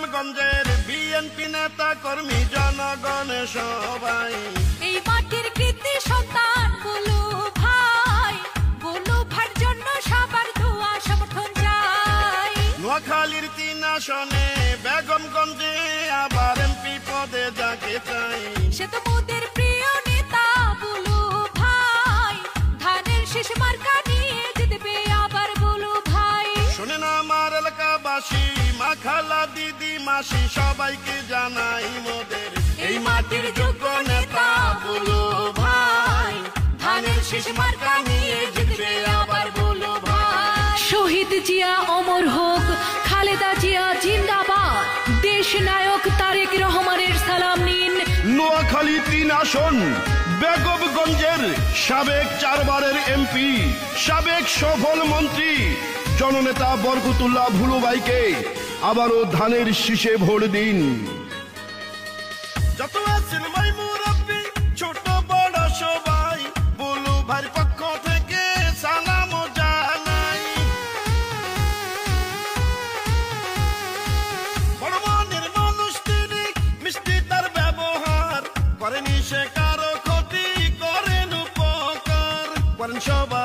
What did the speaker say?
গোপালগঞ্জের বিএনপি নেতা কর্মী জনগণ সবাই এই মাটির কৃতি সন্তান বলু ভাই, বলু ভাইয়ের জন্য সবার দোয়া সমর্থন চাই। নোয়াখালীর 3 আসনে বেগমগঞ্জে আবার এমপি পদে যাকে চাই, সে তো মোদের প্রিয় নেতা বলু ভাই, ধানের শীষ মার্কা নিয়ে জিতবে আবার বলু ভাই। শোনেন আমার এলাকাবাসী, মা খালা দিদি মাসি সবাইকে জানাই মোদের এই মাটির যোগ্য নেতা বলু ভাই, ধানের শীষ মার্কা নিয়ে জিতবে আবার বলু ভাই। শহীদ জিয়া অমর হোক, খালেদা জিয়া জিন্দাবাদ, দেশ নায়ক তারেক রহমানের সালাম নিন। নোয়াখালী 3 আসন বেগমগঞ্জের সাবেক 4 বারের এমপি, সাবেক সফল মন্ত্রী জননেতা বরকতুল্লাহ ভুলু ভাইকে আবারও ধানের শীষে ভোট দিন। যত আছেন ভাই মুরব্বি ছোট বড় সবাই, ভুলু ভাইয়ের পক্ষ থেকে সালাম জানাই। বড় মনের মানুষ তিনি, মিষ্টি তার ব্যবহার, করেনি সে কারো ক্ষতি, করেন উপকার, করেন সবাই